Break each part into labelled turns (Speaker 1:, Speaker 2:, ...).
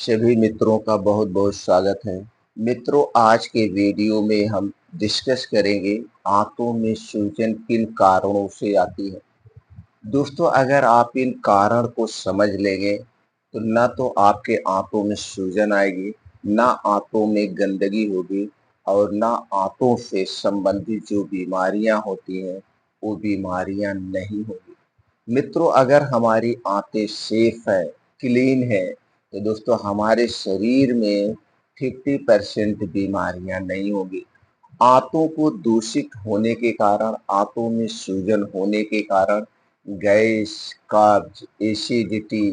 Speaker 1: सभी मित्रों का बहुत बहुत स्वागत है। मित्रों, आज के वीडियो में हम डिस्कस करेंगे आंतों में सूजन किन कारणों से आती है। दोस्तों, अगर आप इन कारण को समझ लेंगे तो ना तो आपके आंतों में सूजन आएगी, ना आंतों में गंदगी होगी और ना आंतों से संबंधित जो बीमारियां होती हैं वो बीमारियां नहीं होगी। मित्रों, अगर हमारी आंतें सेफ है, क्लीन है, तो दोस्तों हमारे शरीर में 50% बीमारियां नहीं होगी। आंतों को दूषित होने के कारण, आंतों में सूजन होने के कारण गैस, कब्ज, एसिडिटी,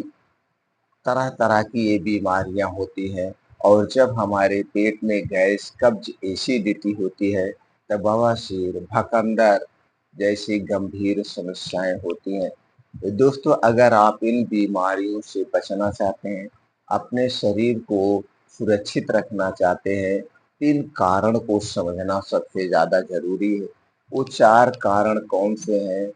Speaker 1: तरह तरह की ये बीमारियां होती हैं। और जब हमारे पेट में गैस, कब्ज, एसिडिटी होती है तब बवासीर, भकंदर जैसी गंभीर समस्याएं होती हैं। तो दोस्तों, अगर आप इन बीमारियों से बचना चाहते हैं, अपने शरीर को सुरक्षित रखना चाहते हैं, तो इन कारण को समझना सबसे ज़्यादा ज़रूरी है। वो 4 कारण कौन से हैं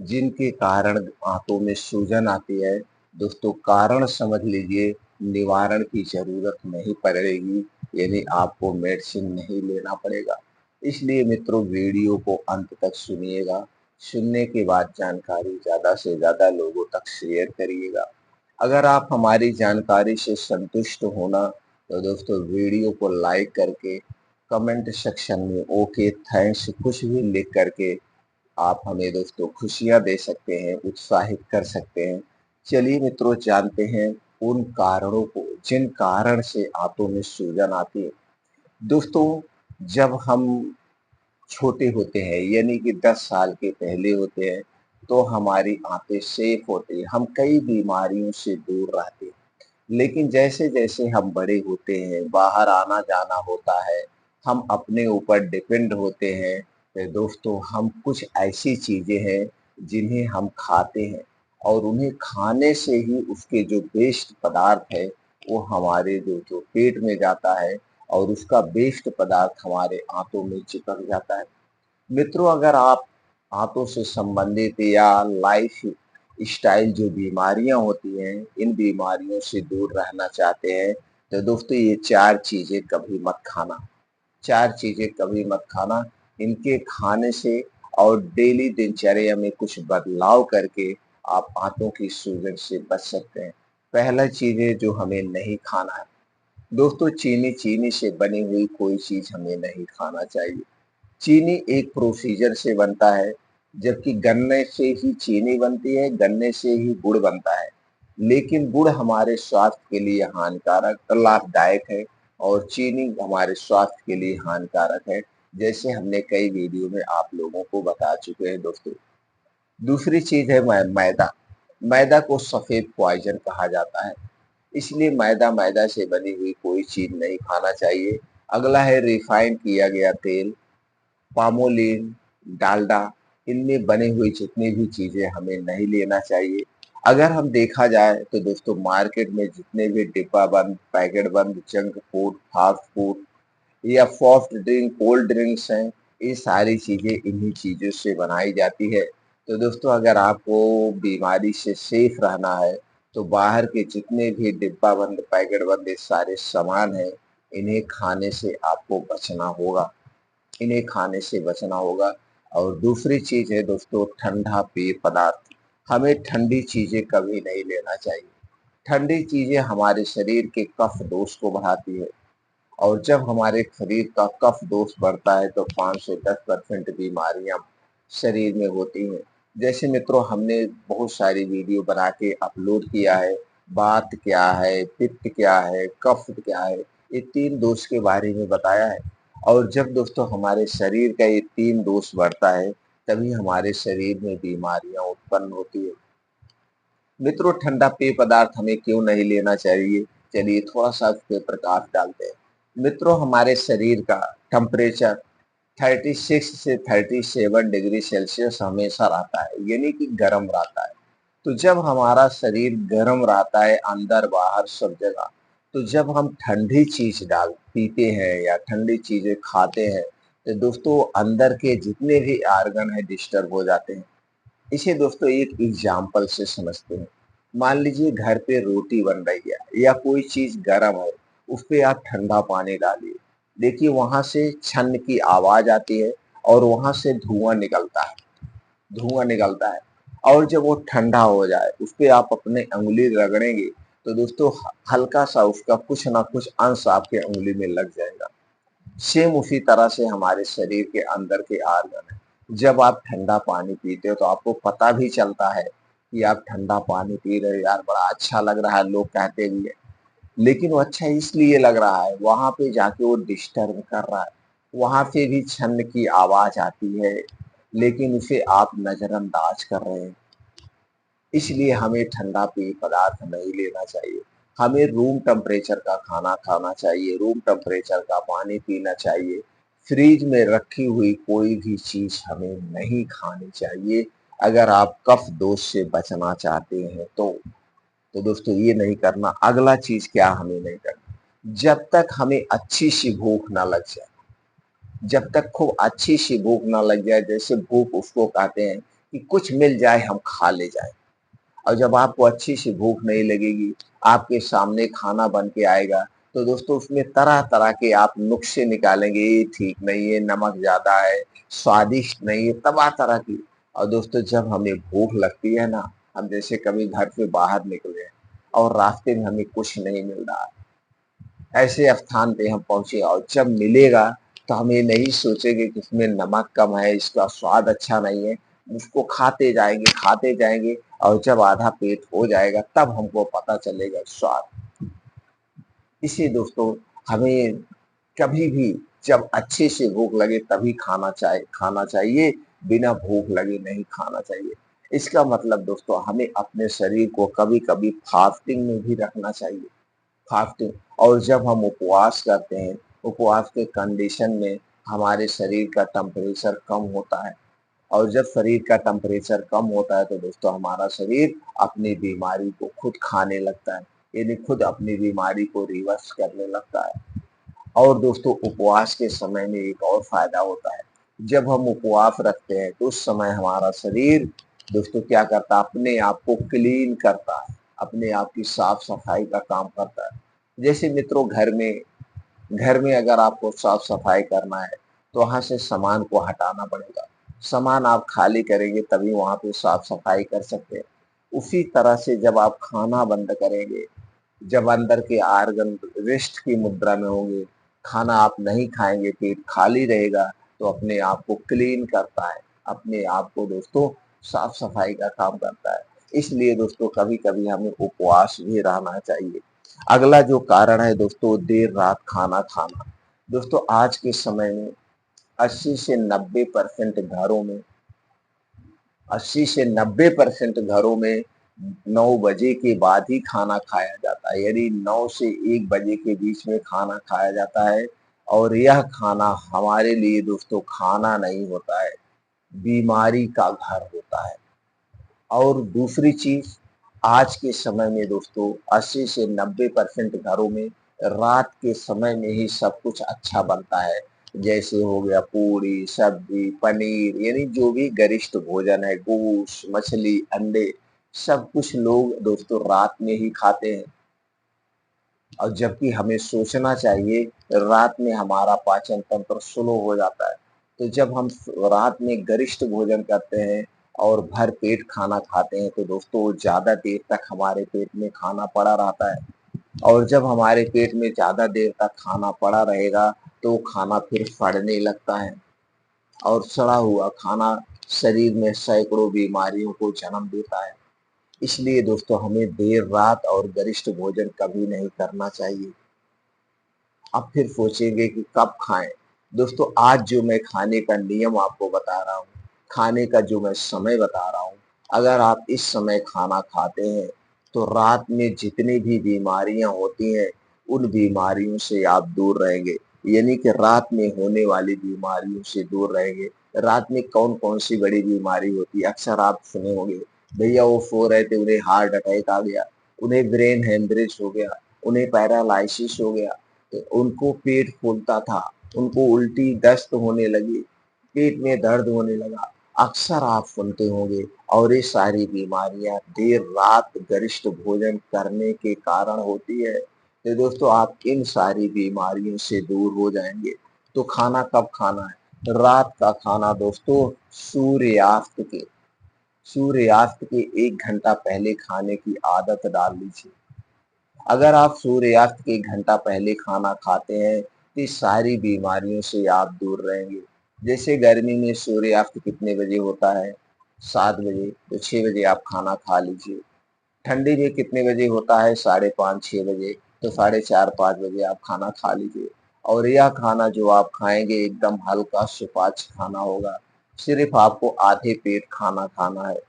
Speaker 1: जिनके कारण आंतों में सूजन आती है? दोस्तों, कारण समझ लीजिए, निवारण की ज़रूरत नहीं पड़ेगी, यानी आपको मेडिसिन नहीं लेना पड़ेगा। इसलिए मित्रों, वीडियो को अंत तक सुनिएगा। सुनने के बाद जानकारी ज़्यादा से ज़्यादा लोगों तक शेयर करिएगा। अगर आप हमारी जानकारी से संतुष्ट हो ना, तो दोस्तों वीडियो को लाइक करके कमेंट सेक्शन में ओके, थैंक्स कुछ भी लिख करके आप हमें दोस्तों खुशियाँ दे सकते हैं, उत्साहित कर सकते हैं। चलिए मित्रों, जानते हैं उन कारणों को जिन कारण से आंतों में सूजन आती है। दोस्तों, जब हम छोटे होते हैं, यानी कि 10 साल के पहले होते हैं, तो हमारी आंतें सेफ होती हैं, हम कई बीमारियों से दूर रहते हैं। लेकिन जैसे-जैसे हम बड़े होते हैं, बाहर आना-जाना होता है, हम अपने ऊपर डिपेंड होते हैं, तो दोस्तों हम कुछ ऐसी चीज़ें हैं जिन्हें हम खाते हैं और उन्हें खाने से ही उसके जो वेस्ट पदार्थ है वो हमारे जो जो पेट में जाता है और उसका वेस्ट पदार्थ हमारे आंतों में चिपक जाता है। मित्रों, अगर आप आंतों से संबंधित या लाइफ स्टाइल जो बीमारियां होती हैं, इन बीमारियों से दूर रहना चाहते हैं, तो दोस्तों ये 4 चीज़ें कभी मत खाना। 4 चीज़ें कभी मत खाना। इनके खाने से और डेली दिनचर्या में कुछ बदलाव करके आप आंतों की सूजन से बच सकते हैं। पहला चीज़ जो हमें नहीं खाना है, दोस्तों चीनी, चीनी से बनी हुई कोई चीज़ हमें नहीं खाना चाहिए। चीनी एक प्रोसीजर से बनता है, जबकि गन्ने से ही चीनी बनती है, गन्ने से ही गुड़ बनता है। लेकिन गुड़ हमारे स्वास्थ्य के लिए हानिकारक लाभदायक है और चीनी हमारे स्वास्थ्य के लिए हानिकारक है, जैसे हमने कई वीडियो में आप लोगों को बता चुके हैं दोस्तों। दूसरी चीज़ है मैदा। मैदा को सफ़ेद पॉइज़न कहा जाता है, इसलिए मैदा से बनी हुई कोई चीज़ नहीं खाना चाहिए। अगला है रिफाइन किया गया तेल, पामोलिन, डालडा, इनमें बने हुई जितनी भी चीज़ें हमें नहीं लेना चाहिए। अगर हम देखा जाए तो दोस्तों मार्केट में जितने भी डिब्बा बंद, पैकेट बंद जंक फूड, फास्ट फूड या सॉफ्ट ड्रिंक, कोल्ड ड्रिंक्स हैं, ये सारी चीज़ें इन्हीं चीज़ों से बनाई जाती है। तो दोस्तों, अगर आपको बीमारी से सेफ रहना है, तो बाहर के जितने भी डिब्बा बंद, पैकेट बंद ये सारे सामान हैं, इन्हें खाने से आपको बचना होगा। इन्हें खाने से बचना होगा। और दूसरी चीज़ है दोस्तों, ठंडा पेय पदार्थ। हमें ठंडी चीज़ें कभी नहीं लेना चाहिए। ठंडी चीज़ें हमारे शरीर के कफ दोष को बढ़ाती है और जब हमारे शरीर का कफ दोष बढ़ता है तो 5 से 10% बीमारियां शरीर में होती हैं। जैसे मित्रों, हमने बहुत सारी वीडियो बना के अपलोड किया है, वात क्या है, पित्त क्या है, कफ क्या है, ये 3 दोष के बारे में बताया है। और जब दोस्तों हमारे शरीर का ये 3 दोष बढ़ता है, तभी हमारे शरीर में बीमारियां उत्पन्न होती है। मित्रों, ठंडा पेय पदार्थ हमें क्यों नहीं लेना चाहिए? चलिए थोड़ा-सा इस पे प्रकाश डालते हैं। मित्रों, हमारे शरीर का टेम्परेचर 36 से 37 डिग्री सेल्सियस हमेशा रहता है, यानी कि गर्म रहता है। तो जब हमारा शरीर गर्म रहता है अंदर-बाहर सब जगह, तो जब हम ठंडी चीज़ पीते हैं या ठंडी चीज़ें खाते हैं, तो दोस्तों अंदर के जितने भी ऑर्गन हैं डिस्टर्ब हो जाते हैं। इसे दोस्तों एक एग्जाम्पल से समझते हैं। मान लीजिए घर पे रोटी बन रही है या कोई चीज गर्म है, उस पे आप ठंडा पानी डालिए। देखिए वहां से छन की आवाज आती है और वहां से धुआं निकलता है। और जब वो ठंडा हो जाए उस पे आप अपने अंगुली रगड़ेंगे तो दोस्तों हल्का सा उसका कुछ ना कुछ अंश आपके अंगुली में लग जाएगा। सेम उसी तरह से हमारे शरीर के अंदर के आर्गन है। जब आप ठंडा पानी पीते हो तो आपको पता भी चलता है कि आप ठंडा पानी पी रहे हो, यार बड़ा अच्छा लग रहा है, लोग कहते भी है। लेकिन वो अच्छा इसलिए लग रहा है, वहां पे जाके वो डिस्टर्ब कर रहा है, वहां से भी छन्न की आवाज आती है, लेकिन उसे आप नजरअंदाज कर रहे हैं। इसलिए हमें ठंडा पेय पदार्थ नहीं लेना चाहिए। हमें रूम टेम्परेचर का खाना खाना चाहिए, रूम टेम्परेचर का पानी पीना चाहिए। फ्रिज में रखी हुई कोई भी चीज हमें नहीं खानी चाहिए। अगर आप कफ दोष से बचना चाहते हैं तो दोस्तों ये नहीं करना। अगला चीज क्या हमें नहीं करना, जब तक हमें अच्छी सी भूख ना लग जाए, जब तक खूब अच्छी सी भूख ना लग जाए, जैसे भूख उसको कहते हैं कि कुछ मिल जाए हम खा ले जाए। और जब आपको अच्छी सी भूख नहीं लगेगी, आपके सामने खाना बन के आएगा, तो दोस्तों उसमें तरह तरह के आप नुक्से निकालेंगे, ये ठीक नहीं है, नमक ज्यादा है, स्वादिष्ट नहीं है, तबाह तरह की। और दोस्तों जब हमें भूख लगती है ना, हम जैसे कभी घर से बाहर निकले और रास्ते में हमें कुछ नहीं मिल रहा, ऐसे स्थान पे हम पहुंचे और जब मिलेगा तो हम ये नहीं सोचेंगे कि इसमें नमक कम है, इसका स्वाद अच्छा नहीं है। उसको खाते जाएंगे और जब आधा पेट हो जाएगा तब हमको पता चलेगा स्वाद। इसी दोस्तों हमें कभी भी जब अच्छे से भूख लगे तभी खाना चाहिए, बिना भूख लगे नहीं खाना चाहिए। इसका मतलब दोस्तों हमें अपने शरीर को कभी कभी फास्टिंग में भी रखना चाहिए। फास्टिंग, और जब हम उपवास करते हैं, उपवास के कंडीशन में हमारे शरीर का टेम्परेचर कम होता है। और जब शरीर का टेम्परेचर कम होता है तो दोस्तों हमारा शरीर अपनी बीमारी को खुद खाने लगता है, यानी खुद अपनी बीमारी को रिवर्स करने लगता है। और दोस्तों उपवास के समय में एक और फायदा होता है, जब हम उपवास रखते हैं तो उस समय हमारा शरीर दोस्तों क्या करता है, अपने आप को क्लीन करता है, अपने आप की साफ सफाई का काम करता है। जैसे मित्रों घर में अगर आपको साफ सफाई करना है तो वहां से सामान को हटाना पड़ेगा। सामान आप खाली करेंगे तभी वहां पे साफ सफाई कर सकते हैं। उसी तरह से जब आप खाना बंद करेंगे, जब अंदर के आर्गन रेस्ट की मुद्रा में होंगे, खाना आप नहीं खाएंगे, पेट खाली रहेगा, तो अपने आप को क्लीन करता है, अपने आप को दोस्तों साफ सफाई का काम करता है। इसलिए दोस्तों कभी कभी हमें उपवास भी रहना चाहिए। अगला जो कारण है दोस्तों, देर रात खाना खाना। दोस्तों आज के समय में 80 से 90% घरों में 80 से 90% घरों में 9 बजे के बाद ही खाना खाया जाता है, यानी 9 से 1 बजे के बीच में खाना खाया जाता है। और यह खाना हमारे लिए दोस्तों खाना नहीं होता है, बीमारी का घर होता है। और दूसरी चीज, आज के समय में दोस्तों 80 से 90% घरों में रात के समय में ही सब कुछ अच्छा बनता है। जैसे हो गया पूरी सब्जी पनीर, यानी जो भी गरिष्ठ भोजन है, गोश्त मछली अंडे, सब कुछ लोग दोस्तों रात में ही खाते हैं। और जबकि हमें सोचना चाहिए, रात में हमारा पाचन तंत्र स्लो हो जाता है। तो जब हम रात में गरिष्ठ भोजन करते हैं और भर पेट खाना खाते हैं तो दोस्तों ज्यादा देर तक हमारे पेट में खाना पड़ा रहता है। और जब हमारे पेट में ज्यादा देर तक खाना पड़ा रहेगा तो खाना फिर सड़ने लगता है, और सड़ा हुआ खाना शरीर में सैकड़ों बीमारियों को जन्म देता है। इसलिए दोस्तों हमें देर रात और गरिष्ठ भोजन कभी नहीं करना चाहिए। अब फिर सोचेंगे कि कब खाएं। दोस्तों आज जो मैं खाने का नियम आपको बता रहा हूँ, खाने का जो मैं समय बता रहा हूँ, अगर आप इस समय खाना खाते हैं तो रात में जितनी भी बीमारियां होती हैं उन बीमारियों से आप दूर रहेंगे, यानी कि रात में होने वाली बीमारियों से दूर रहेंगे। रात में कौन कौन सी बड़ी बीमारी होती है, अक्सर आप सुने होंगे, भैया वो सो रहे थे उन्हें हार्ट अटैक आ गया, उन्हें ब्रेन हेमरेज हो गया, उन्हें पैरालाइसिस हो गया, तो उनको पेट फूलता था, उनको उल्टी दस्त होने लगी, पेट में दर्द होने लगा। अक्सर आप सुनते होंगे और ये सारी बीमारियां देर रात गरिष्ठ भोजन करने के कारण होती है। तो दोस्तों आप इन सारी बीमारियों से दूर हो जाएंगे। तो खाना कब खाना है? रात का खाना दोस्तों सूर्यास्त के 1 घंटा पहले खाने की आदत डाल लीजिए। अगर आप सूर्यास्त के 1 घंटा पहले खाना खाते हैं तो सारी बीमारियों से आप दूर रहेंगे। जैसे गर्मी में सूर्यास्त कितने बजे होता है? 7 बजे। तो 6 बजे आप खाना खा लीजिए। ठंडी में कितने बजे होता है? 5:30-6 बजे। तो 4:30-5 बजे आप खाना खा लीजिए। और यह खाना जो आप खाएंगे एकदम हल्का सुपाच्य खाना होगा। सिर्फ आपको आधे पेट खाना खाना है।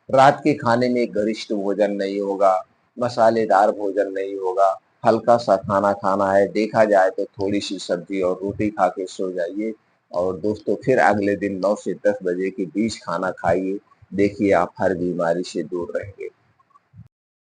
Speaker 1: रात के खाने में गरिष्ठ भोजन नहीं होगा, मसालेदार भोजन नहीं होगा, हल्का सा खाना खाना है। देखा जाए तो थोड़ी सी सब्जी और रोटी खा के सो जाइए और दोस्तों फिर अगले दिन 9 से 10 बजे के बीच खाना खाइए। देखिए आप हर बीमारी से दूर रहेंगे।